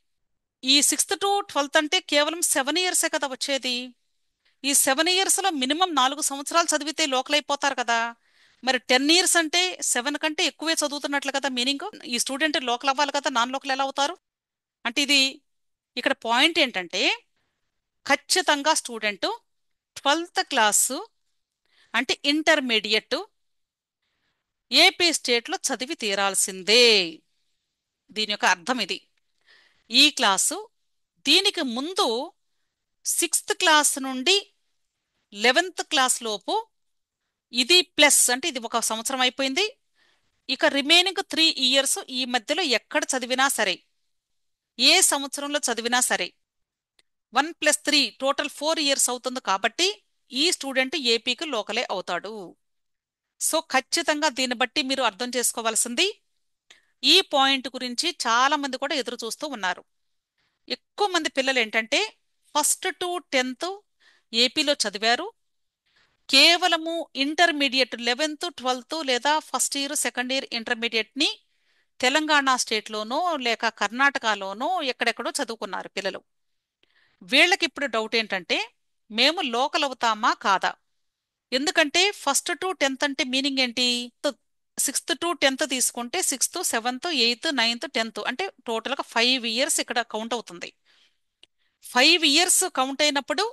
ఈ 6th to 12th అంటే కేవలం 7 years కదా వచ్చేది. ఈ 7 yearsలో మినిమం 4 సంవత్సరాలు చదివితే లోకల్ అయిపోతారు కదా. మరి 10 years అంటే 7 కంటే ఎక్కువే చదువుతున్నట్లు కదా మీనింగ్. ఈ స్టూడెంట్ లోకల్ అవ్వాలి కదా, నాన్ లోకల్ ఎలా అవుతారు? అంటే ఇది ఇక్కడ పాయింట్ ఏంటంటే ఖచ్చితంగా స్టూడెంట్ 12th క్లాసు అంటే ఇంటర్మీడియట్ ఏపీ స్టేట్లో చదివి తీరాల్సిందే. దీని యొక్క అర్థం ఇది. ఈ క్లాసు దీనికి ముందు 6th క్లాస్ నుండి 11th క్లాస్ లోపు ఇది ప్లస్ అంటే ఇది 1 సంవత్సరం అయిపోయింది. ఇక రిమైనింగ్ 3 years ఈ మధ్యలో ఎక్కడ చదివినా సరే, ఏ సంవత్సరంలో చదివినా సరే 1 + 3 టోటల్ 4 years అవుతుంది. కాబట్టి ఈ స్టూడెంట్ ఏపీకి లోకలే అవుతాడు. సో ఖచ్చితంగా దీన్ని బట్టి మీరు అర్థం చేసుకోవాల్సింది, ఈ పాయింట్ గురించి చాలా మంది కూడా ఎదురు చూస్తూ ఉన్నారు. ఎక్కువ మంది పిల్లలు ఏంటంటే 1st to 10th ఏపీలో చదివారు, కేవలము ఇంటర్మీడియట్ 11th 12th లేదా ఫస్ట్ ఇయర్ సెకండ్ ఇయర్ ఇంటర్మీడియట్ని తెలంగాణ స్టేట్లోనో లేక కర్ణాటకలోనో ఎక్కడెక్కడో చదువుకున్నారు పిల్లలు. వీళ్ళకి ఇప్పుడు డౌట్ ఏంటంటే మేము లోకల్ అవుతామా కాదా? ఎందుకంటే 1st to 10th అంటే మీనింగ్ ఏంటి? 6th to 10th తీసుకుంటే 6th 7th 8th 9th 10th అంటే టోటల్గా 5 years ఇక్కడ కౌంట్ అవుతుంది. 5 years కౌంట్ అయినప్పుడు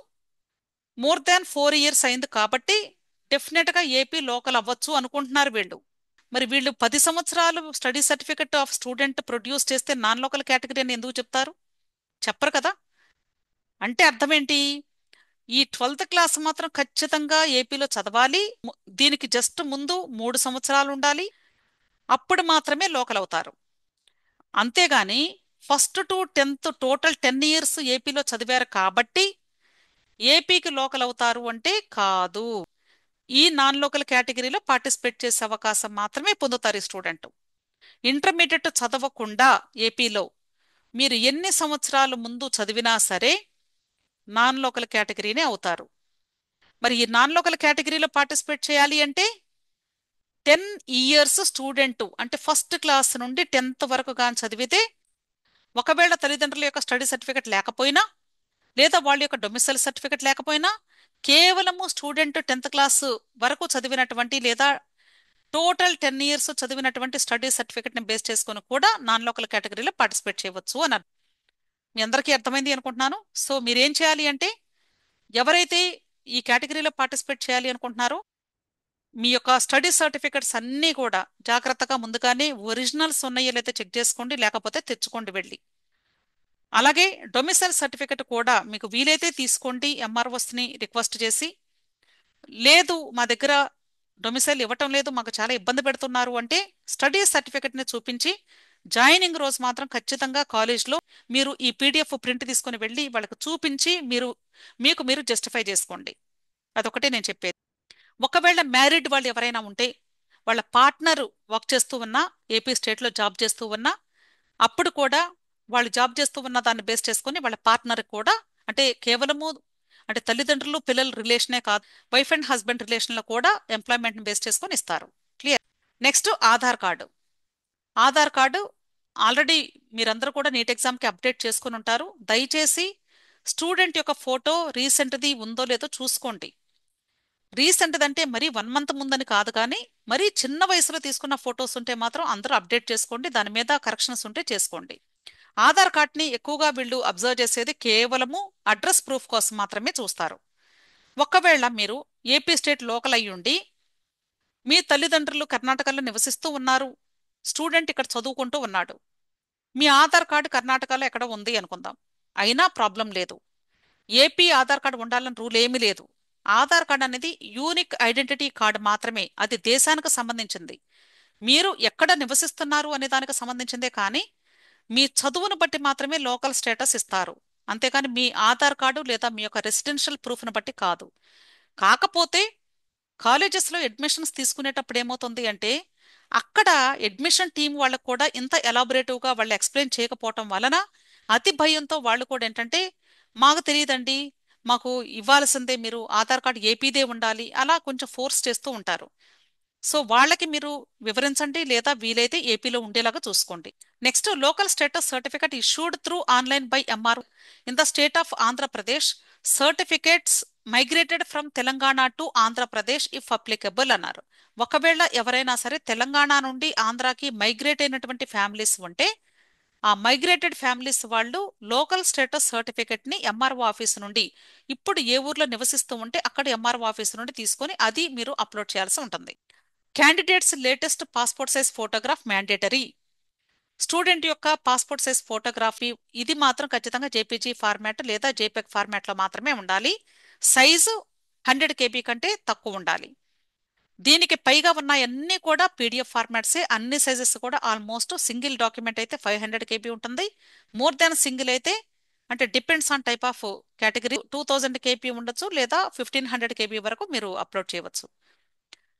మోర్ దాన్ 4 years అయింది కాబట్టి డెఫినెట్గా ఏపీ లోకల్ అవ్వచ్చు అనుకుంటున్నారు వీళ్ళు. మరి వీళ్ళు 10 సంవత్సరాలు study certificate of student produce చేస్తే నాన్ లోకల్ కేటగిరీ అని ఎందుకు చెప్తారు? చెప్పరు కదా. అంటే అర్థం ఏంటి? ఈ 12th క్లాస్ మాత్రం ఖచ్చితంగా ఏపీలో చదవాలి. దీనికి జస్ట్ ముందు 3 సంవత్సరాలు ఉండాలి. అప్పుడు మాత్రమే లోకల్ అవుతారు. అంతేగాని 1st to 10th total 10 years ఏపీలో చదివారు కాబట్టి ఏపీకి లోకల్ అవుతారు అంటే కాదు. ఈ నాన్ లోకల్ కేటగిరీలో పార్టిసిపేట్ చేసే అవకాశం మాత్రమే పొందుతారు ఈ స్టూడెంట్. ఇంటర్మీడియట్ చదవకుండా ఏపీలో మీరు ఎన్ని సంవత్సరాలు ముందు చదివినా సరే నాన్ లోకల్ కేటగిరీనే అవుతారు. మరి ఈ నాన్ లోకల్ కేటగిరీలో పార్టిసిపేట్ చేయాలి అంటే 10 years స్టూడెంట్ అంటే ఫస్ట్ క్లాస్ నుండి 10th వరకు కానీ చదివితే, ఒకవేళ తల్లిదండ్రుల యొక్క స్టడీ సర్టిఫికెట్ లేకపోయినా లేదా వాళ్ళ యొక్క డొమిసైల్ సర్టిఫికెట్ లేకపోయినా కేవలము స్టూడెంట్ 10th క్లాస్ వరకు చదివినటువంటి లేదా టోటల్ 10 years చదివినటువంటి స్టడీ సర్టిఫికెట్ని బేస్ చేసుకొని కూడా నాన్ లోకల్ కేటగిరీలో పార్టిసిపేట్ చేయవచ్చు అని అర్థం. మీ అందరికీ అర్థమైంది అనుకుంటున్నాను. సో మీరేం చేయాలి అంటే ఎవరైతే ఈ కేటగిరీలో పార్టిసిపేట్ చేయాలి అనుకుంటున్నారో మీ యొక్క స్టడీ సర్టిఫికెట్స్ అన్నీ కూడా జాగ్రత్తగా ముందుగానే ఒరిజినల్స్ ఉన్నాయో లేదో చెక్ చేసుకోండి, లేకపోతే తెచ్చుకోండి వెళ్ళి. అలాగే డొమిసైల్ సర్టిఫికెట్ కూడా మీకు వీలైతే తీసుకోండి, ఎంఆర్ఓస్ని రిక్వెస్ట్ చేసి. లేదు మా దగ్గర డొమిసైల్ ఇవ్వటం లేదు, మాకు చాలా ఇబ్బంది పెడుతున్నారు అంటే స్టడీ సర్టిఫికెట్ని చూపించి జాయినింగ్ రోజు మాత్రం ఖచ్చితంగా కాలేజ్లో మీరు ఈ పీడిఎఫ్ ప్రింట్ తీసుకొని వెళ్ళి వాళ్ళకి చూపించి మీకు మీరు జస్టిఫై చేసుకోండి. అదొకటే నేను చెప్పేది. ఒకవేళ మ్యారీడ్ వాళ్ళు ఎవరైనా ఉంటే వాళ్ళ పార్ట్నర్ వర్క్ చేస్తూ ఉన్నా, ఏపీ స్టేట్లో జాబ్ చేస్తూ ఉన్నా, అప్పుడు కూడా వాళ్ళు జాబ్ చేస్తూ ఉన్న దాన్ని బేస్ చేసుకుని వాళ్ళ పార్ట్నర్ కూడా అంటే కేవలము అంటే తల్లిదండ్రులు పిల్లల రిలేషనే కాదు, వైఫ్ అండ్ హస్బెండ్ రిలేషన్లో కూడా ఎంప్లాయ్మెంట్ని బేస్ చేసుకొని ఇస్తారు. Clear. Next Aadhaar card. Aadhaar card already మీరందరూ కూడా నీట్ ఎగ్జామ్కి అప్డేట్ చేసుకుని ఉంటారు. దయచేసి స్టూడెంట్ యొక్క ఫోటో రీసెంట్ది ఉందో లేదో చూసుకోండి. రీసెంట్ అంటే మరీ 1 మంత్ ముందని కాదు కానీ మరీ చిన్న వయసులో తీసుకున్న ఫొటోస్ ఉంటే మాత్రం అందరూ అప్డేట్ చేసుకోండి, దాని మీద కరెక్షన్స్ ఉంటే చేసుకోండి. ఆధార్ కార్డ్ని ఎక్కువగా వీళ్ళు అబ్జర్వ్ చేసేది కేవలము అడ్రస్ ప్రూఫ్ కోసం మాత్రమే చూస్తారు. ఒకవేళ మీరు ఏపీ స్టేట్ లోకల్ అయ్యి ఉండి మీ తల్లిదండ్రులు కర్ణాటకలో నివసిస్తూ ఉన్నారు, స్టూడెంట్ ఇక్కడ చదువుకుంటూ ఉన్నాడు, మీ ఆధార్ కార్డు కర్ణాటకలో ఎక్కడ ఉంది అనుకుందాం, అయినా ప్రాబ్లం లేదు. ఏపీ ఆధార్ కార్డు ఉండాలని రూల్ ఏమీ లేదు. ఆధార్ కార్డు అనేది యూనిక్ ఐడెంటిటీ కార్డు మాత్రమే, అది దేశానికి సంబంధించింది. మీరు ఎక్కడ నివసిస్తున్నారు అనే దానికి సంబంధించిందే కానీ మీ చదువును బట్టి మాత్రమే లోకల్ స్టేటస్ ఇస్తారు, అంతేకాని మీ ఆధార్ కార్డు లేదా మీ యొక్క రెసిడెన్షియల్ ప్రూఫ్ను బట్టి కాదు. కాకపోతే కాలేజెస్లో అడ్మిషన్స్ తీసుకునేటప్పుడు ఏమవుతుంది అంటే అక్కడ అడ్మిషన్ టీం వాళ్ళకు కూడా ఇంత ఎలాబొరేటివ్గా వాళ్ళు ఎక్స్ప్లెయిన్ చేయకపోవటం వలన అతి భయంతో వాళ్ళు కూడా ఏంటంటే మాకు తెలియదండి, మాకు ఇవ్వాల్సిందే, మీరు ఆధార్ కార్డు ఏపీదే ఉండాలి, అలా కొంచెం ఫోర్స్ చేస్తూ ఉంటారు. సో వాళ్ళకి మీరు వివరించండి, లేదా వీలైతే ఏపీలో ఉండేలాగా చూసుకోండి. Next, local status certificate issued through online by MR in the state of Andhra Pradesh, certificates migrated from Telangana to Andhra Pradesh if applicable అన్నారు. ఒకవేళ ఎవరైనా సరే తెలంగాణ నుండి ఆంధ్రాకి మైగ్రేట్ అయినటువంటి ఫ్యామిలీస్ ఉంటే ఆ మైగ్రేటెడ్ ఫ్యామిలీస్ వాళ్ళు లోకల్ స్టేటస్ సర్టిఫికేట్ ని ఎంఆర్ఓ ఆఫీస్ నుండి, ఇప్పుడు ఏ ఊర్లో నివసిస్తూ ఉంటే అక్కడ ఎంఆర్ఓ ఆఫీస్ నుండి తీసుకొని అది మీరు అప్లోడ్ చేయాల్సి ఉంటుంది. Candidates latest passport size photograph mandatory. Student యొక్క పాస్పోర్ట్ సైజ్ ఫోటోగ్రఫీ ఇది మాత్రం ఖచ్చితంగా జేపీజీ ఫార్మాట్ లేదా జేపెగ్ ఫార్మాట్లో మాత్రమే ఉండాలి. సైజు 100 KB కంటే తక్కువ ఉండాలి. దీనికి పైగా ఉన్న అన్ని కూడా పీడిఎఫ్ ఫార్మాట్సే, అన్ని సైజెస్ కూడా ఆల్మోస్ట్. సింగిల్ డాక్యుమెంట్ అయితే 500 KB ఉంటుంది, మోర్ దాన్ సింగిల్ అయితే అంటే depends on type of category 2000 KB ఉండొచ్చు, లేదా 1500 KB వరకు మీరు అప్లోడ్ చేయవచ్చు.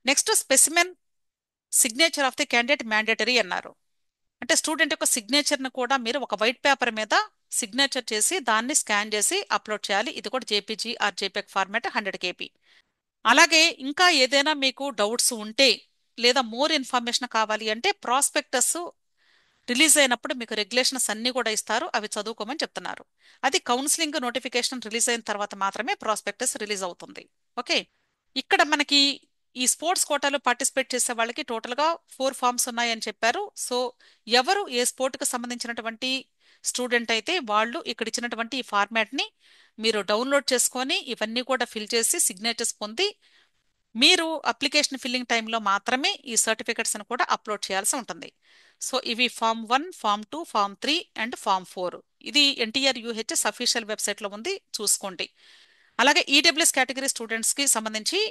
Next, specimen signature of the candidate mandatory అన్నారు. అంటే స్టూడెంట్ యొక్క సిగ్నేచర్ను కూడా మీరు ఒక వైట్ పేపర్ మీద సిగ్నేచర్ చేసి దాన్ని స్కాన్ చేసి అప్లోడ్ చేయాలి. ఇది కూడా JPG are JPEG format 100 KB. అలాగే ఇంకా ఏదైనా మీకు డౌట్స్ ఉంటే లేదా మోర్ ఇన్ఫర్మేషన్ కావాలి అంటే ప్రాస్పెక్టస్ రిలీజ్ అయినప్పుడు మీకు రెగ్యులేషన్స్ అన్ని కూడా ఇస్తారు, అవి చదువుకోమని చెప్తున్నారు. అది కౌన్సిలింగ్ నోటిఫికేషన్ రిలీజ్ అయిన తర్వాత మాత్రమే ప్రాస్పెక్టస్ రిలీజ్ అవుతుంది. ఓకే, ఇక్కడ మనకి ఈ స్పోర్ట్స్ కోటాలో పార్టిసిపేట్ చేసే వాళ్ళకి టోటల్గా 4 ఫామ్స్ ఉన్నాయని చెప్పారు. సో ఎవరు ఏ స్పోర్ట్కి సంబంధించినటువంటి స్టూడెంట్ అయితే వాళ్ళు ఇక్కడ ఇచ్చినటువంటి ఈ ఫార్మాట్ని మీరు డౌన్లోడ్ చేసుకొని ఇవన్నీ కూడా ఫిల్ చేసి సిగ్నేచర్స్ పొంది మీరు అప్లికేషన్ ఫిల్లింగ్ టైంలో మాత్రమే ఈ సర్టిఫికెట్స్ని కూడా అప్లోడ్ చేయాల్సి ఉంటుంది. సో ఇవి form 1, form 2, form 3 and form 4. ఇది ఎన్టీఆర్ యూహెచ్ఎస్ అఫీషియల్ వెబ్సైట్లో ఉంది, చూసుకోండి. అలాగే ఈడబ్ల్యూఎస్ కేటగిరీ స్టూడెంట్స్కి సంబంధించి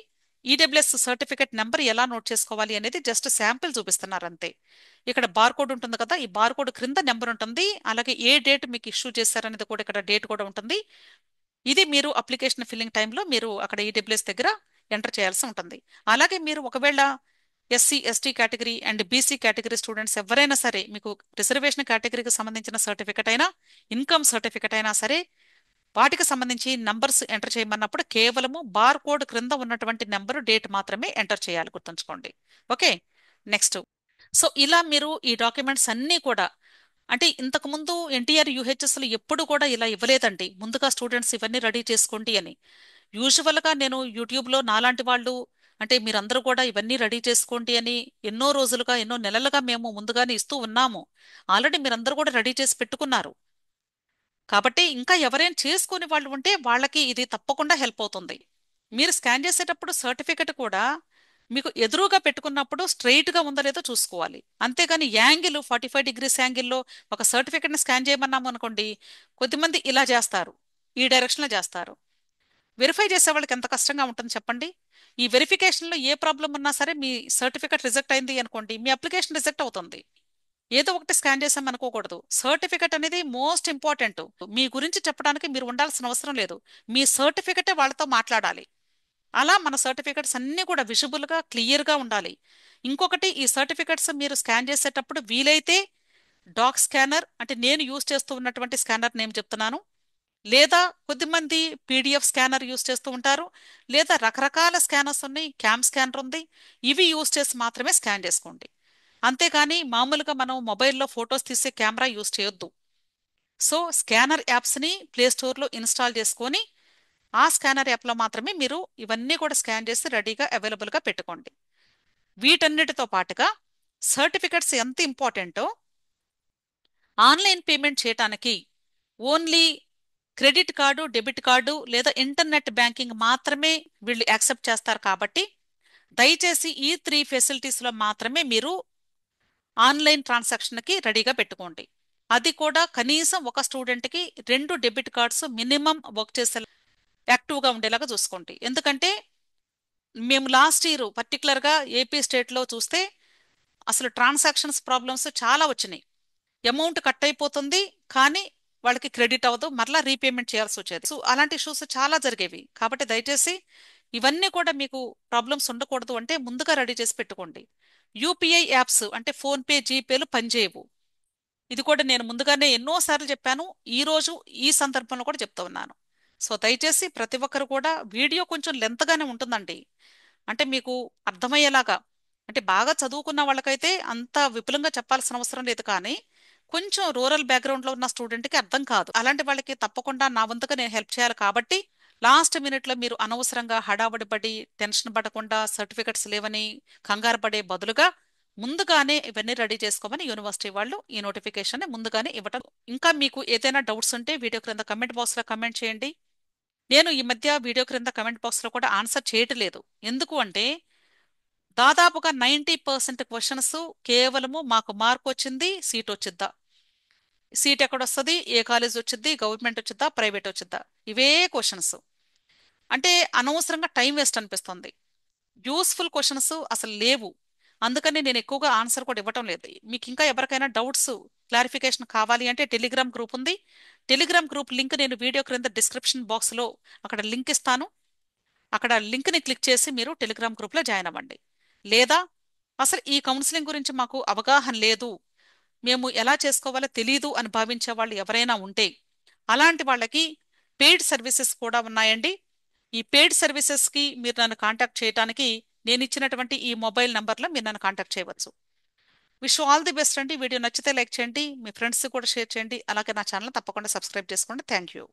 ఈడబ్ల్యూఎస్ సర్టిఫికెట్ నెంబర్ ఎలా నోట్ చేసుకోవాలి అనేది జస్ట్ శాంపిల్ చూపిస్తున్నారు అంతే. ఇక్కడ బార్కోడ్ ఉంటుంది కదా, ఈ బార్కోడ్ క్రింద నెంబర్ ఉంటుంది, అలాగే ఏ డేట్ మీకు ఇష్యూ చేశారనేది కూడా ఇక్కడ డేట్ కూడా ఉంటుంది. ఇది మీరు అప్లికేషన్ ఫిల్లింగ్ టైంలో మీరు అక్కడ ఈడబ్ల్యూఎస్ దగ్గర ఎంటర్ చేయాల్సి ఉంటుంది. అలాగే మీరు ఒకవేళ SC, ST category and BC category students ఎవరైనా సరే మీకు రిజర్వేషన్ కేటగిరీకి సంబంధించిన సర్టిఫికెట్ అయినా ఇన్కమ్ సర్టిఫికెట్ అయినా సరే వాటికి సంబంధించి నంబర్స్ ఎంటర్ చేయమన్నప్పుడు కేవలము బార్ కోడ్ క్రింద ఉన్నటువంటి నెంబరు డేట్ మాత్రమే ఎంటర్ చేయాలి, గుర్తుంచుకోండి. Okay, next. సో ఇలా మీరు ఈ డాక్యుమెంట్స్ అన్నీ కూడా అంటే ఇంతకుముందు ఎన్టీఆర్ యూహెచ్ఎస్లు ఎప్పుడు కూడా ఇలా ఇవ్వలేదండి, ముందుగా స్టూడెంట్స్ ఇవన్నీ రెడీ చేసుకోండి అని. యూజువల్గా నేను యూట్యూబ్లో నాలాంటి వాళ్ళు అంటే మీరందరూ కూడా ఇవన్నీ రెడీ చేసుకోండి అని ఎన్నో రోజులుగా ఎన్నో నెలలుగా మేము ముందుగానే ఇస్తూ ఉన్నాము. ఆల్రెడీ మీరందరూ కూడా రెడీ చేసి పెట్టుకున్నారు. కాబట్టి ఇంకా ఎవరైనా చేసుకునే వాళ్ళు ఉంటే వాళ్ళకి ఇది తప్పకుండా హెల్ప్ అవుతుంది. మీరు స్కాన్ చేసేటప్పుడు సర్టిఫికెట్ కూడా మీకు ఎదురుగా పెట్టుకున్నప్పుడు స్ట్రైట్ గా ఉందో లేదో చూసుకోవాలి, అంతేగాని యాంగిల్ 45 degrees యాంగిల్లో ఒక సర్టిఫికెట్ని స్కాన్ చేయమన్నాము అనుకోండి, కొద్దిమంది ఇలా చేస్తారు, ఈ డైరెక్షన్లో చేస్తారు. వెరిఫై చేసే వాళ్ళకి ఎంత కష్టంగా ఉంటుంది చెప్పండి. ఈ వెరిఫికేషన్లో ఏ ప్రాబ్లం ఉన్నా సరే మీ సర్టిఫికెట్ రిజెక్ట్ అయింది అనుకోండి, మీ అప్లికేషన్ రిజెక్ట్ అవుతుంది. ఏదో ఒకటి స్కాన్ చేసాం అనుకోకూడదు. సర్టిఫికెట్ అనేది మోస్ట్ ఇంపార్టెంట్. మీ గురించి చెప్పడానికి మీరు ఉండాల్సిన అవసరం లేదు, మీ సర్టిఫికెటే వాళ్ళతో మాట్లాడాలి. అలా మన సర్టిఫికెట్స్ అన్నీ కూడా విజిబుల్గా క్లియర్గా ఉండాలి. ఇంకొకటి, ఈ సర్టిఫికెట్స్ మీరు స్కాన్ చేసేటప్పుడు వీలైతే డాక్ స్కానర్ అంటే నేను యూజ్ చేస్తూ ఉన్నటువంటి స్కానర్ నేమ్ చెప్తున్నాను, లేదా కొద్దిమంది PDF స్కానర్ యూజ్ చేస్తూ ఉంటారు, లేదా రకరకాల స్కానర్స్ ఉన్నాయి, క్యామ్ స్కానర్ ఉంది, ఇవి యూజ్ చేసి మాత్రమే స్కాన్ చేసుకోండి. అంతేకాని మామూలుగా మనం మొబైల్లో ఫొటోస్ తీసే కెమెరా యూజ్ చేయొద్దు. సో స్కానర్ యాప్స్ని ప్లే స్టోర్లో ఇన్స్టాల్ చేసుకొని ఆ స్కానర్ యాప్లో మాత్రమే మీరు ఇవన్నీ కూడా స్కాన్ చేసి రెడీగా అవైలబుల్గా పెట్టుకోండి. వీటన్నిటితో పాటుగా సర్టిఫికెట్స్ ఎంత ఇంపార్టెంటో ఆన్లైన్ పేమెంట్ చేయటానికి only credit card, debit card లేదా ఇంటర్నెట్ బ్యాంకింగ్ మాత్రమే వీళ్ళు యాక్సెప్ట్ చేస్తారు కాబట్టి దయచేసి ఈ 3 ఫెసిలిటీస్లో మాత్రమే మీరు ఆన్లైన్ ట్రాన్సాక్షన్కి రెడీగా పెట్టుకోండి. అది కూడా కనీసం ఒక స్టూడెంట్కి 2 డెబిట్ కార్డ్స్ మినిమం వర్క్ చేసే యాక్టివ్గా ఉండేలాగా చూసుకోండి. ఎందుకంటే మేము లాస్ట్ ఇయర్ పర్టికులర్గా ఏపీ స్టేట్లో చూస్తే అసలు ట్రాన్సాక్షన్స్ ప్రాబ్లమ్స్ చాలా వచ్చినాయి. అమౌంట్ కట్ అయిపోతుంది కానీ వాళ్ళకి క్రెడిట్ అవ్వదు, మరలా రీపేమెంట్ చేయాల్సి వచ్చేది. సో అలాంటి ఇష్యూస్ చాలా జరిగేవి. కాబట్టి దయచేసి ఇవన్నీ కూడా మీకు ప్రాబ్లమ్స్ ఉండకూడదు అంటే ముందుగా రెడీ చేసి పెట్టుకోండి. యూపీఐ యాప్స్ అంటే ఫోన్పే, జీపేలు పనిచేయవు. ఇది కూడా నేను ముందుగానే ఎన్నోసార్లు చెప్పాను. ఈ రోజు ఈ సందర్భంలో కూడా చెప్తా ఉన్నాను. సో దయచేసి ప్రతి ఒక్కరు కూడా వీడియో కొంచెం లెంత్గానే ఉంటుందండి. అంటే మీకు అర్థమయ్యేలాగా, అంటే బాగా చదువుకున్న వాళ్ళకైతే అంత విపులంగా చెప్పాల్సిన అవసరం లేదు కానీ కొంచెం రూరల్ బ్యాక్గ్రౌండ్లో ఉన్న స్టూడెంట్కి అర్థం కాదు. అలాంటి వాళ్ళకి తప్పకుండా నా వంతుగా నేను హెల్ప్ చేయాలి. కాబట్టి లాస్ట్ మినిట్లో మీరు అనవసరంగా హడావడి పడి టెన్షన్ పడకుండా సర్టిఫికెట్స్ లేవని కంగారు పడే బదులుగా ముందుగానే ఇవన్నీ రెడీ చేసుకోమని యూనివర్సిటీ వాళ్ళు ఈ నోటిఫికేషన్ ముందుగానే ఇవ్వటం. ఇంకా మీకు ఏదైనా డౌట్స్ ఉంటే వీడియో క్రింద కమెంట్ బాక్స్లో కమెంట్ చేయండి. నేను ఈ మధ్య వీడియో క్రింద కమెంట్ బాక్స్లో కూడా ఆన్సర్ చేయట్లేదు. ఎందుకు అంటే దాదాపుగా 90% క్వశ్చన్స్ కేవలము మాకు మార్క్ వచ్చింది, సీట్ వచ్చిద్దా, సీట్ ఎక్కడొస్తుంది, ఏ కాలేజ్ వచ్చింది, గవర్నమెంట్ వచ్చిద్దా, ప్రైవేట్ వచ్చిద్దా, ఇవే క్వశ్చన్స్. అంటే అనవసరంగా టైం వేస్ట్ అనిపిస్తుంది. యూస్ఫుల్ క్వశ్చన్స్ అసలు లేవు. అందుకని నేను ఎక్కువగా ఆన్సర్ కూడా ఇవ్వటం లేదు. మీకు ఇంకా ఎవరికైనా డౌట్స్ క్లారిఫికేషన్ కావాలి అంటే టెలిగ్రామ్ గ్రూప్ ఉంది. టెలిగ్రామ్ గ్రూప్ లింక్ నేను వీడియో క్రింద డిస్క్రిప్షన్ బాక్స్లో అక్కడ లింక్ ఇస్తాను. అక్కడ లింక్ని క్లిక్ చేసి మీరు టెలిగ్రామ్ గ్రూప్లో జాయిన్ అవ్వండి. లేదా అసలు ఈ కౌన్సిలింగ్ గురించి మాకు అవగాహన లేదు, మేము ఎలా చేసుకోవాలో తెలీదు అని భావించే వాళ్ళు ఎవరైనా ఉంటే అలాంటి వాళ్ళకి పెయిడ్ సర్వీసెస్ కూడా ఉన్నాయండి. ఈ పెయిడ్ సర్వీసెస్కి మీరు నన్ను కాంటాక్ట్ చేయడానికి నేను ఇచ్చినటువంటి ఈ మొబైల్ నంబర్లో మీరు నన్ను కాంటాక్ట్ చేయవచ్చు. విష్ ఆల్ ది బెస్ట్ అండి. వీడియో నచ్చితే లైక్ చేయండి, మీ ఫ్రెండ్స్ కూడా షేర్ చేయండి. అలాగే నా ఛానల్ తప్పకుండా సబ్స్క్రైబ్ చేసుకోండి. Thank you.